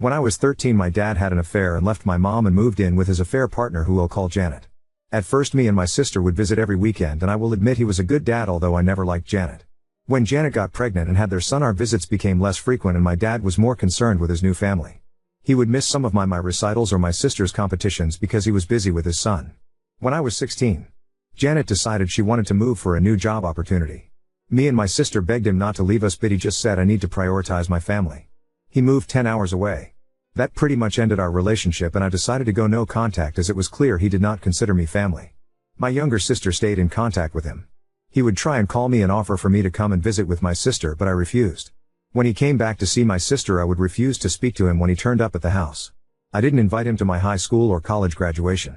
When I was 13, my dad had an affair and left my mom and moved in with his affair partner, who we'll call Janet. At first, me and my sister would visit every weekend, and I will admit he was a good dad, although I never liked Janet. When Janet got pregnant and had their son, our visits became less frequent and my dad was more concerned with his new family. He would miss some of my recitals or my sister's competitions because he was busy with his son. When I was 16, Janet decided she wanted to move for a new job opportunity. Me and my sister begged him not to leave us, but he just said, "I need to prioritize my family." He moved 10 hours away. That pretty much ended our relationship, and I decided to go no contact as it was clear he did not consider me family. My younger sister stayed in contact with him. He would try and call me and offer for me to come and visit with my sister, but I refused. When he came back to see my sister, I would refuse to speak to him when he turned up at the house. I didn't invite him to my high school or college graduation.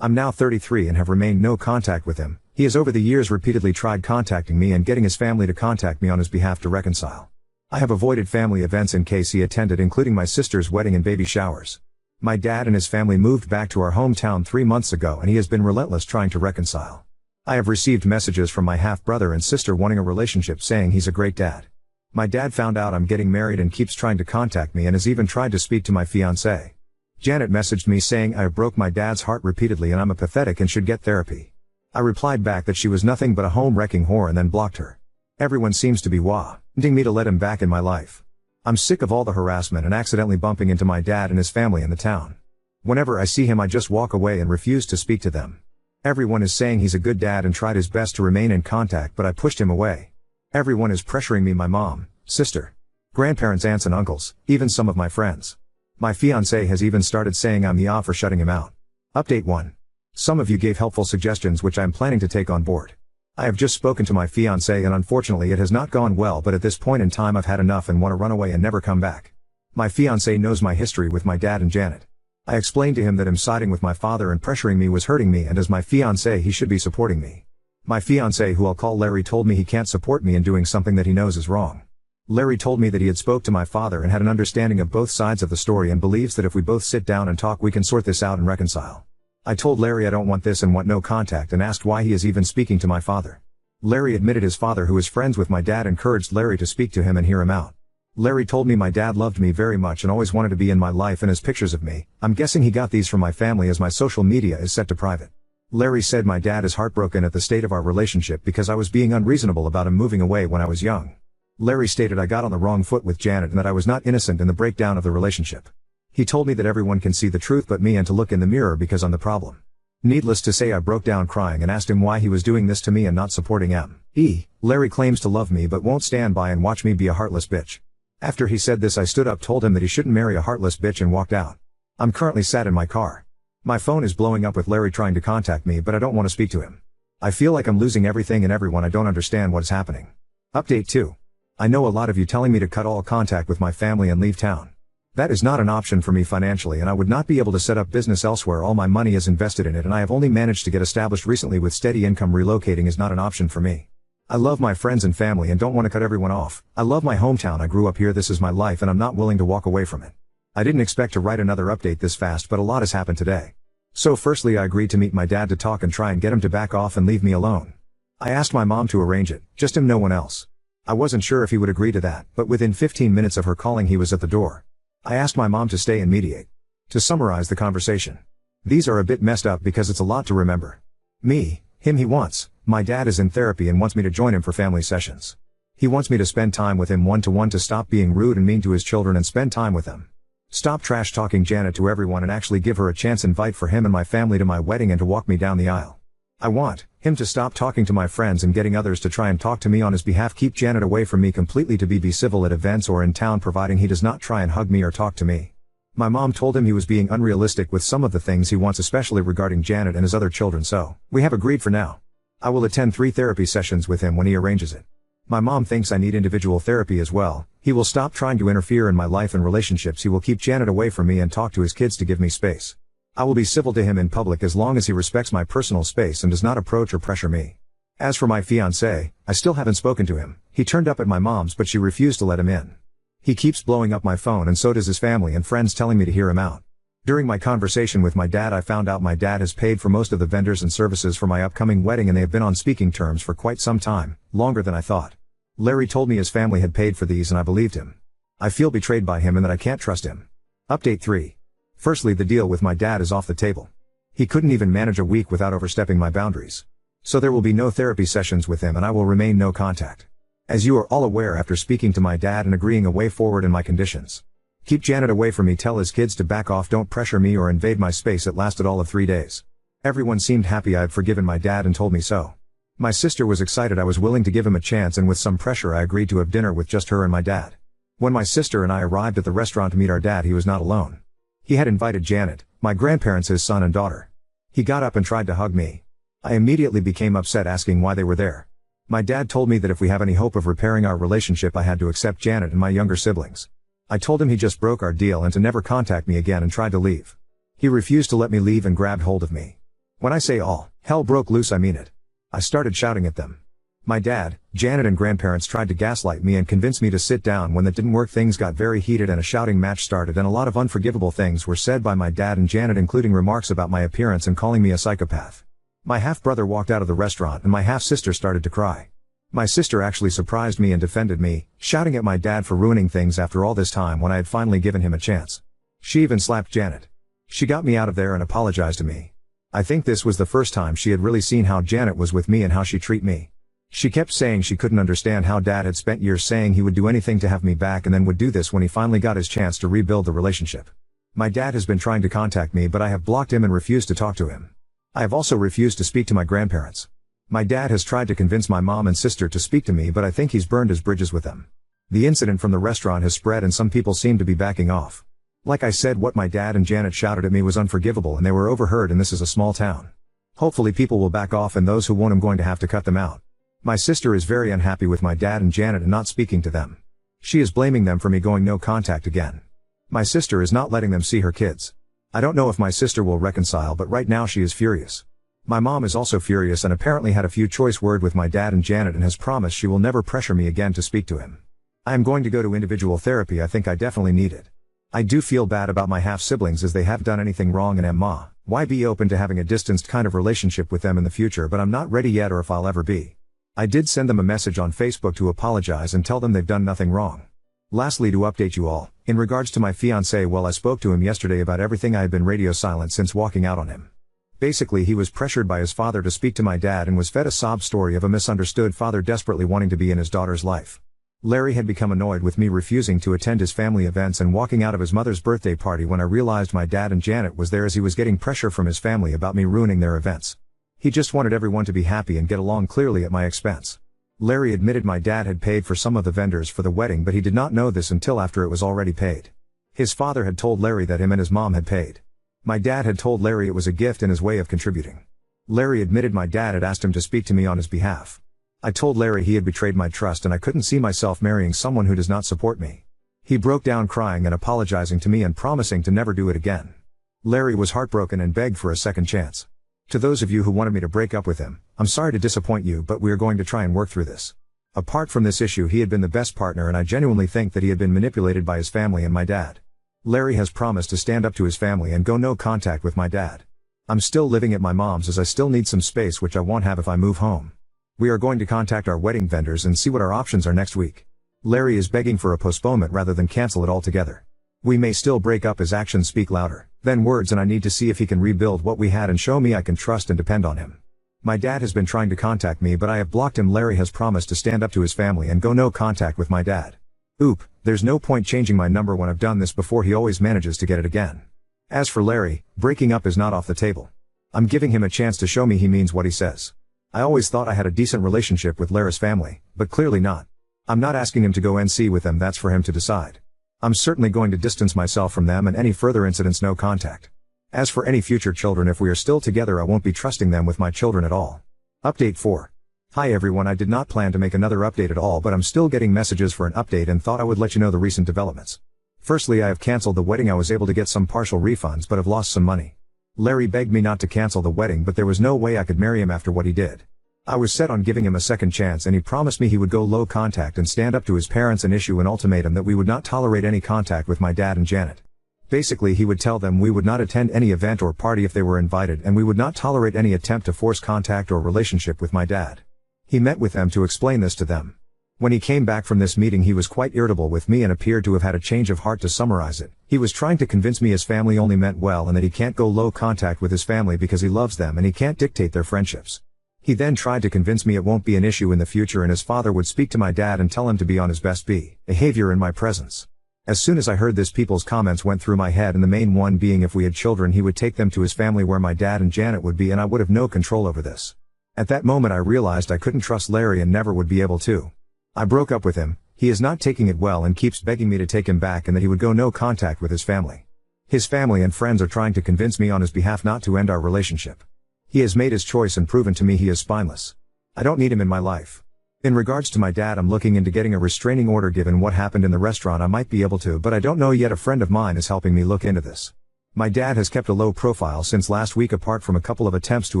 I'm now 33 and have remained no contact with him. He has over the years repeatedly tried contacting me and getting his family to contact me on his behalf to reconcile. I have avoided family events in case he attended, including my sister's wedding and baby showers. My dad and his family moved back to our hometown 3 months ago, and he has been relentless trying to reconcile. I have received messages from my half-brother and sister wanting a relationship, saying he's a great dad. My dad found out I'm getting married and keeps trying to contact me and has even tried to speak to my fiancée. Janet messaged me saying I broke my dad's heart repeatedly and I'm a pathetic and should get therapy. I replied back that she was nothing but a home-wrecking whore and then blocked her. Everyone seems to be wanting me to let him back in my life. I'm sick of all the harassment and accidentally bumping into my dad and his family in the town. Whenever I see him, I just walk away and refuse to speak to them. Everyone is saying he's a good dad and tried his best to remain in contact, but I pushed him away. Everyone is pressuring me, my mom, sister, grandparents, aunts and uncles, even some of my friends. My fiancé has even started saying I'm the for shutting him out. Update 1. Some of you gave helpful suggestions which I'm planning to take on board. I have just spoken to my fiancé and unfortunately it has not gone well, but at this point in time I've had enough and want to run away and never come back. My fiancé knows my history with my dad and Janet. I explained to him that him siding with my father and pressuring me was hurting me, and as my fiancé he should be supporting me. My fiancé, who I'll call Larry, told me he can't support me in doing something that he knows is wrong. Larry told me that he had spoke to my father and had an understanding of both sides of the story and believes that if we both sit down and talk we can sort this out and reconcile. I told Larry I don't want this and want no contact and asked why he is even speaking to my father. Larry admitted his father, who is friends with my dad, encouraged Larry to speak to him and hear him out. Larry told me my dad loved me very much and always wanted to be in my life and has pictures of me. I'm guessing he got these from my family as my social media is set to private. Larry said my dad is heartbroken at the state of our relationship because I was being unreasonable about him moving away when I was young. Larry stated I got on the wrong foot with Janet and that I was not innocent in the breakdown of the relationship. He told me that everyone can see the truth but me, and to look in the mirror because I'm the problem. Needless to say, I broke down crying and asked him why he was doing this to me and not supporting me. Larry claims to love me but won't stand by and watch me be a heartless bitch. After he said this, I stood up, told him that he shouldn't marry a heartless bitch and walked out. I'm currently sat in my car. My phone is blowing up with Larry trying to contact me, but I don't want to speak to him. I feel like I'm losing everything and everyone. I don't understand what is happening. Update 2. I know a lot of you telling me to cut all contact with my family and leave town. That is not an option for me financially, and I would not be able to set up business elsewhere. All my money is invested in it and I have only managed to get established recently with steady income. Relocating is not an option for me. I love my friends and family and don't want to cut everyone off. I love my hometown. I grew up here. This is my life and I'm not willing to walk away from it. I didn't expect to write another update this fast, but a lot has happened today. So firstly, I agreed to meet my dad to talk and try and get him to back off and leave me alone. I asked my mom to arrange it, just him, no one else. I wasn't sure if he would agree to that, but within 15 minutes of her calling he was at the door. I asked my mom to stay and mediate. To summarize the conversation. These are a bit messed up because it's a lot to remember. Me, him, he wants. My dad is in therapy and wants me to join him for family sessions. He wants me to spend time with him one-to-one, to stop being rude and mean to his children and spend time with them. Stop trash talking Janet to everyone and actually give her a chance. Invite for him and my family to my wedding and to walk me down the aisle. I want him to stop talking to my friends and getting others to try and talk to me on his behalf. Keep Janet away from me completely, to be civil at events or in town, providing he does not try and hug me or talk to me. My mom told him he was being unrealistic with some of the things he wants, especially regarding Janet and his other children, so we have agreed for now. I will attend 3 therapy sessions with him when he arranges it. My mom thinks I need individual therapy as well. He will stop trying to interfere in my life and relationships. He will keep Janet away from me and talk to his kids to give me space. I will be civil to him in public as long as he respects my personal space and does not approach or pressure me. As for my fiancé, I still haven't spoken to him. He turned up at my mom's but she refused to let him in. He keeps blowing up my phone and so does his family and friends, telling me to hear him out. During my conversation with my dad, I found out my dad has paid for most of the vendors and services for my upcoming wedding and they have been on speaking terms for quite some time, longer than I thought. Larry told me his family had paid for these and I believed him. I feel betrayed by him and that I can't trust him. Update 3. Firstly, the deal with my dad is off the table. He couldn't even manage a week without overstepping my boundaries. So there will be no therapy sessions with him and I will remain no contact. As you are all aware after speaking to my dad and agreeing a way forward in my conditions. Keep Janet away from me, tell his kids to back off, don't pressure me or invade my space. It lasted all of 3 days. Everyone seemed happy I had forgiven my dad and told me so. My sister was excited I was willing to give him a chance, and with some pressure I agreed to have dinner with just her and my dad. When my sister and I arrived at the restaurant to meet our dad, he was not alone. He had invited Janet, my grandparents, his son and daughter. He got up and tried to hug me. I immediately became upset, asking why they were there. My dad told me that if we have any hope of repairing our relationship I had to accept Janet and my younger siblings. I told him he just broke our deal and to never contact me again and tried to leave. He refused to let me leave and grabbed hold of me. When I say all hell broke loose, I mean it. I started shouting at them. My dad, Janet and grandparents tried to gaslight me and convince me to sit down. When that didn't work, things got very heated and a shouting match started, and a lot of unforgivable things were said by my dad and Janet, including remarks about my appearance and calling me a psychopath. My half-brother walked out of the restaurant and my half-sister started to cry. My sister actually surprised me and defended me, shouting at my dad for ruining things after all this time when I had finally given him a chance. She even slapped Janet. She got me out of there and apologized to me. I think this was the first time she had really seen how Janet was with me and how she treat me. She kept saying she couldn't understand how dad had spent years saying he would do anything to have me back and then would do this when he finally got his chance to rebuild the relationship. My dad has been trying to contact me, but I have blocked him and refused to talk to him. I have also refused to speak to my grandparents. My dad has tried to convince my mom and sister to speak to me, but I think he's burned his bridges with them. The incident from the restaurant has spread and some people seem to be backing off. Like I said, what my dad and Janet shouted at me was unforgivable and they were overheard, and this is a small town. Hopefully people will back off, and those who won't, I'm going to have to cut them out. My sister is very unhappy with my dad and Janet and not speaking to them. She is blaming them for me going no contact again. My sister is not letting them see her kids. I don't know if my sister will reconcile, but right now she is furious. My mom is also furious and apparently had a few choice words with my dad and Janet and has promised she will never pressure me again to speak to him. I am going to go to individual therapy. I think I definitely need it. I do feel bad about my half-siblings as they haven't done anything wrong, and why be open to having a distanced kind of relationship with them in the future, but I'm not ready yet or if I'll ever be. I did send them a message on Facebook to apologize and tell them they've done nothing wrong. Lastly, to update you all, in regards to my fiancé, well, I spoke to him yesterday about everything. I had been radio silent since walking out on him. Basically, he was pressured by his father to speak to my dad and was fed a sob story of a misunderstood father desperately wanting to be in his daughter's life. Larry had become annoyed with me refusing to attend his family events and walking out of his mother's birthday party when I realized my dad and Janet was there, as he was getting pressure from his family about me ruining their events. He just wanted everyone to be happy and get along, clearly at my expense. Larry admitted my dad had paid for some of the vendors for the wedding, but he did not know this until after it was already paid. His father had told Larry that him and his mom had paid. My dad had told Larry it was a gift and his way of contributing. Larry admitted my dad had asked him to speak to me on his behalf. I told Larry he had betrayed my trust and I couldn't see myself marrying someone who does not support me. He broke down crying and apologizing to me and promising to never do it again. Larry was heartbroken and begged for a second chance. To those of you who wanted me to break up with him, I'm sorry to disappoint you, but we are going to try and work through this. Apart from this issue, he had been the best partner and I genuinely think that he had been manipulated by his family and my dad. Larry has promised to stand up to his family and go no contact with my dad. I'm still living at my mom's as I still need some space, which I won't have if I move home. We are going to contact our wedding vendors and see what our options are next week. Larry is begging for a postponement rather than cancel it altogether. We may still break up, his actions speak louder than words, and I need to see if he can rebuild what we had and show me I can trust and depend on him. My dad has been trying to contact me, but I have blocked him. Larry has promised to stand up to his family and go no contact with my dad. Oop, there's no point changing my number when I've done this before. He always manages to get it again. As for Larry, breaking up is not off the table. I'm giving him a chance to show me he means what he says. I always thought I had a decent relationship with Larry's family, but clearly not. I'm not asking him to go NC with them, that's for him to decide. I'm certainly going to distance myself from them and any further incidents, no contact. As for any future children, if we are still together, I won't be trusting them with my children at all. Update 4. Hi everyone, I did not plan to make another update at all, but I'm still getting messages for an update and thought I would let you know the recent developments. Firstly, I have cancelled the wedding. I was able to get some partial refunds but have lost some money. Larry begged me not to cancel the wedding, but there was no way I could marry him after what he did. I was set on giving him a second chance and he promised me he would go low contact and stand up to his parents and issue an ultimatum that we would not tolerate any contact with my dad and Janet. Basically, he would tell them we would not attend any event or party if they were invited, and we would not tolerate any attempt to force contact or relationship with my dad. He met with them to explain this to them. When he came back from this meeting he was quite irritable with me and appeared to have had a change of heart. To summarize it, he was trying to convince me his family only meant well and that he can't go low contact with his family because he loves them and he can't dictate their friendships. He then tried to convince me it won't be an issue in the future and his father would speak to my dad and tell him to be on his best behavior in my presence. As soon as I heard this, people's comments went through my head, and the main one being if we had children he would take them to his family where my dad and Janet would be and I would have no control over this. At that moment I realized I couldn't trust Larry and never would be able to. I broke up with him. He is not taking it well and keeps begging me to take him back and that he would go no contact with his family. His family and friends are trying to convince me on his behalf not to end our relationship. He has made his choice and proven to me he is spineless. I don't need him in my life. In regards to my dad, I'm looking into getting a restraining order. Given what happened in the restaurant I might be able to, but I don't know yet. A friend of mine is helping me look into this. My dad has kept a low profile since last week. Apart from a couple of attempts to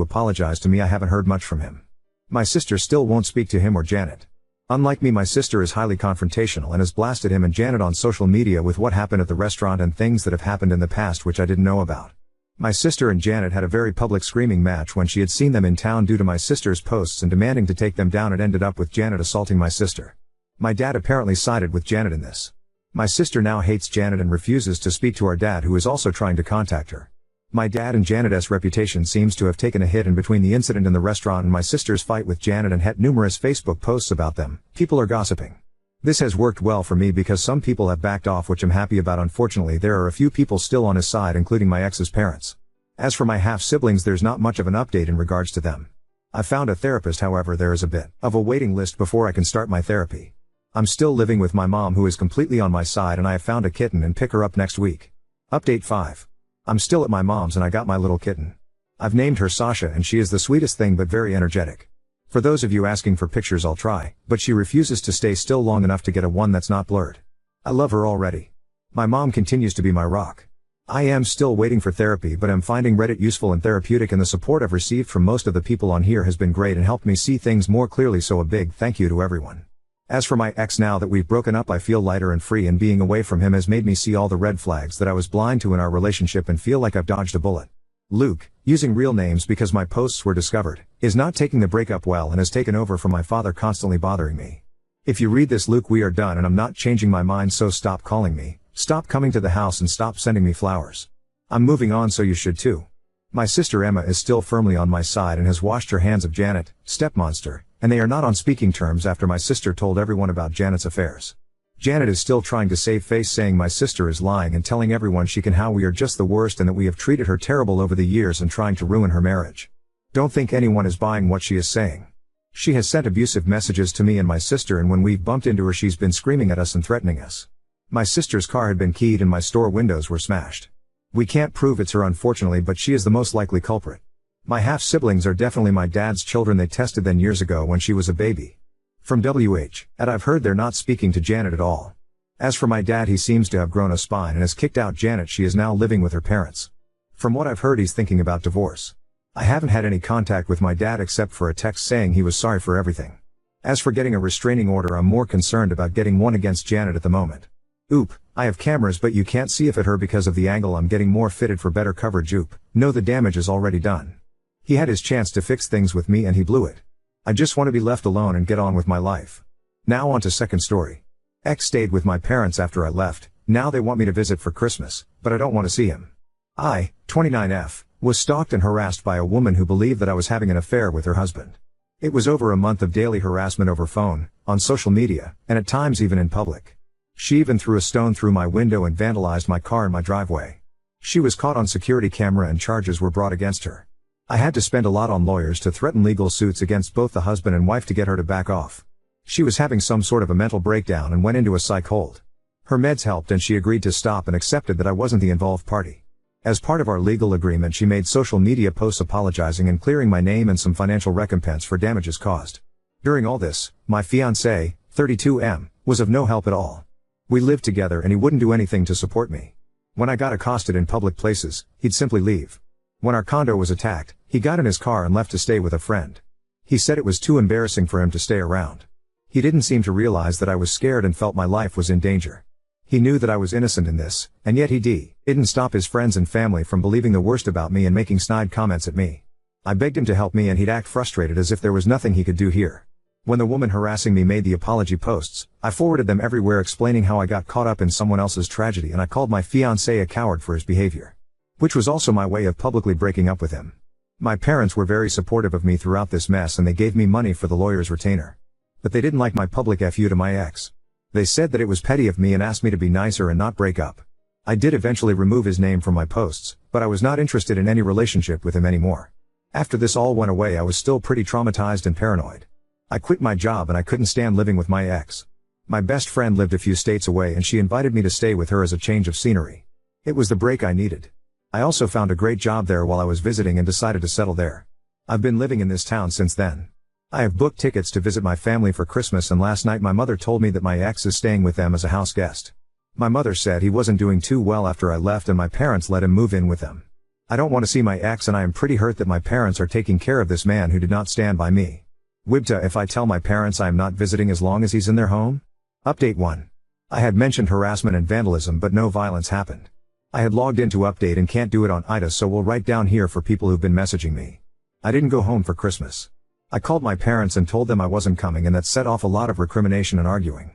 apologize to me, I haven't heard much from him. My sister still won't speak to him or Janet. Unlike me, my sister is highly confrontational and has blasted him and Janet on social media with what happened at the restaurant and things that have happened in the past which I didn't know about. My sister and Janet had a very public screaming match when she had seen them in town due to my sister's posts and demanding to take them down. It ended up with Janet assaulting my sister. My dad apparently sided with Janet in this. My sister now hates Janet and refuses to speak to our dad, who is also trying to contact her. My dad and Janet's reputation seems to have taken a hit, and between the incident in the restaurant and my sister's fight with Janet and had numerous Facebook posts about them, people are gossiping. This has worked well for me because some people have backed off, which I'm happy about. Unfortunately, there are a few people still on his side, including my ex's parents. As for my half-siblings, there's not much of an update in regards to them. I found a therapist, however there is a bit of a waiting list before I can start my therapy. I'm still living with my mom, who is completely on my side, and I have found a kitten and pick her up next week. Update 5. I'm still at my mom's and I got my little kitten. I've named her Sasha and she is the sweetest thing but very energetic. For those of you asking for pictures, I'll try, but she refuses to stay still long enough to get a one that's not blurred. I love her already. My mom continues to be my rock. I am still waiting for therapy, but I'm finding Reddit useful and therapeutic, and the support I've received from most of the people on here has been great and helped me see things more clearly, so a big thank you to everyone. As for my ex, now that we've broken up I feel lighter and free, and being away from him has made me see all the red flags that I was blind to in our relationship and feel like I've dodged a bullet. Luke, using real names because my posts were discovered, is not taking the breakup well and has taken over from my father, constantly bothering me. If you read this, Luke, we are done and I'm not changing my mind, so stop calling me, stop coming to the house, and stop sending me flowers. I'm moving on, so you should too. My sister Emma is still firmly on my side and has washed her hands of Janet, stepmonster, and they are not on speaking terms after my sister told everyone about Janet's affairs. Janet is still trying to save face, saying my sister is lying and telling everyone she can how we are just the worst and that we have treated her terrible over the years and trying to ruin her marriage. Don't think anyone is buying what she is saying. She has sent abusive messages to me and my sister, and when we've bumped into her she's been screaming at us and threatening us. My sister's car had been keyed and my store windows were smashed. We can't prove it's her, unfortunately, but she is the most likely culprit. My half-siblings are definitely my dad's children. They tested them years ago when she was a baby. From WH, and I've heard they're not speaking to Janet at all. As for my dad, he seems to have grown a spine and has kicked out Janet. She is now living with her parents. From what I've heard, he's thinking about divorce. I haven't had any contact with my dad except for a text saying he was sorry for everything. As for getting a restraining order, I'm more concerned about getting one against Janet at the moment. Oop, I have cameras but you can't see if at her because of the angle. I'm getting more fitted for better coverage. Oop, no, the damage is already done. He had his chance to fix things with me and he blew it. I just want to be left alone and get on with my life. Now on to second story. Ex stayed with my parents after I left. Now they want me to visit for Christmas, but I don't want to see him. I, 29F, was stalked and harassed by a woman who believed that I was having an affair with her husband. It was over a month of daily harassment over phone, on social media, and at times even in public. She even threw a stone through my window and vandalized my car in my driveway. She was caught on security camera and charges were brought against her. I had to spend a lot on lawyers to threaten legal suits against both the husband and wife to get her to back off. She was having some sort of a mental breakdown and went into a psych hold. Her meds helped and she agreed to stop and accepted that I wasn't the involved party. As part of our legal agreement, she made social media posts apologizing and clearing my name and some financial recompense for damages caused. During all this, my fiancé, 32M, was of no help at all. We lived together and he wouldn't do anything to support me. When I got accosted in public places, he'd simply leave. When our condo was attacked, he got in his car and left to stay with a friend. He said it was too embarrassing for him to stay around. He didn't seem to realize that I was scared and felt my life was in danger. He knew that I was innocent in this, and yet he didn't stop his friends and family from believing the worst about me and making snide comments at me. I begged him to help me and he'd act frustrated as if there was nothing he could do here. When the woman harassing me made the apology posts, I forwarded them everywhere explaining how I got caught up in someone else's tragedy, and I called my fiancé a coward for his behavior. Which was also my way of publicly breaking up with him. My parents were very supportive of me throughout this mess, and they gave me money for the lawyer's retainer. But they didn't like my public FU to my ex. They said that it was petty of me and asked me to be nicer and not break up. I did eventually remove his name from my posts, but I was not interested in any relationship with him anymore. After this all went away, I was still pretty traumatized and paranoid. I quit my job and I couldn't stand living with my ex. My best friend lived a few states away and she invited me to stay with her as a change of scenery. It was the break I needed. I also found a great job there while I was visiting and decided to settle there. I've been living in this town since then. I have booked tickets to visit my family for Christmas, and last night my mother told me that my ex is staying with them as a house guest. My mother said he wasn't doing too well after I left and my parents let him move in with them. I don't want to see my ex and I am pretty hurt that my parents are taking care of this man who did not stand by me. Wibta, if I tell my parents I am not visiting as long as he's in their home? Update 1. I had mentioned harassment and vandalism but no violence happened. I had logged into Update and can't do it on IDA, so we'll write down here for people who've been messaging me. I didn't go home for Christmas. I called my parents and told them I wasn't coming, and that set off a lot of recrimination and arguing.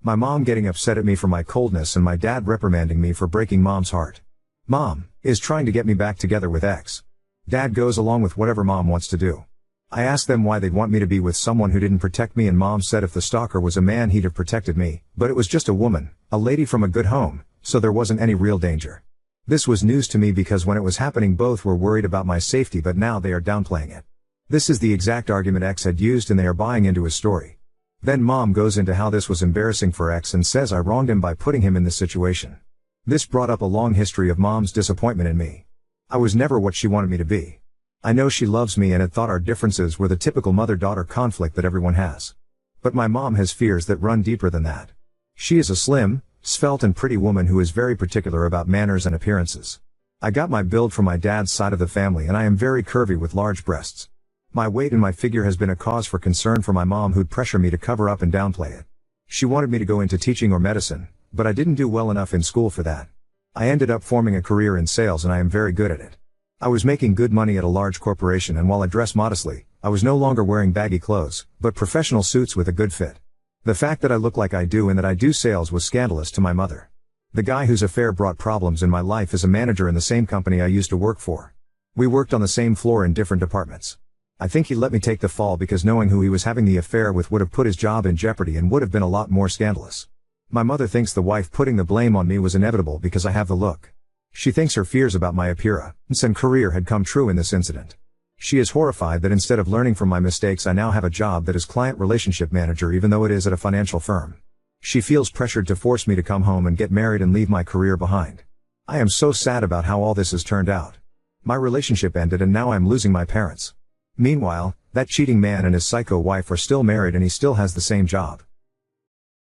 My mom getting upset at me for my coldness and my dad reprimanding me for breaking mom's heart. Mom is trying to get me back together with ex. Dad goes along with whatever mom wants to do. I asked them why they'd want me to be with someone who didn't protect me, and mom said if the stalker was a man he'd have protected me, but it was just a woman, a lady from a good home, so there wasn't any real danger. This was news to me because when it was happening both were worried about my safety, but now they are downplaying it. This is the exact argument ex had used and they are buying into his story. Then mom goes into how this was embarrassing for ex and says I wronged him by putting him in this situation. This brought up a long history of mom's disappointment in me. I was never what she wanted me to be. I know she loves me and had thought our differences were the typical mother-daughter conflict that everyone has. But my mom has fears that run deeper than that. She is a slim, svelte and pretty woman who is very particular about manners and appearances. I got my build from my dad's side of the family and I am very curvy with large breasts. My weight and my figure has been a cause for concern for my mom, who'd pressure me to cover up and downplay it. She wanted me to go into teaching or medicine, but I didn't do well enough in school for that. I ended up forming a career in sales and I am very good at it. I was making good money at a large corporation, and while I dress modestly, I was no longer wearing baggy clothes, but professional suits with a good fit. The fact that I look like I do and that I do sales was scandalous to my mother. The guy whose affair brought problems in my life is a manager in the same company I used to work for. We worked on the same floor in different departments. I think he let me take the fall because knowing who he was having the affair with would have put his job in jeopardy and would have been a lot more scandalous. My mother thinks the wife putting the blame on me was inevitable because I have the look. She thinks her fears about my appearance and career had come true in this incident. She is horrified that instead of learning from my mistakes I now have a job that is client relationship manager, even though it is at a financial firm. She feels pressured to force me to come home and get married and leave my career behind. I am so sad about how all this has turned out. My relationship ended and now I'm losing my parents. Meanwhile, that cheating man and his psycho wife are still married and he still has the same job.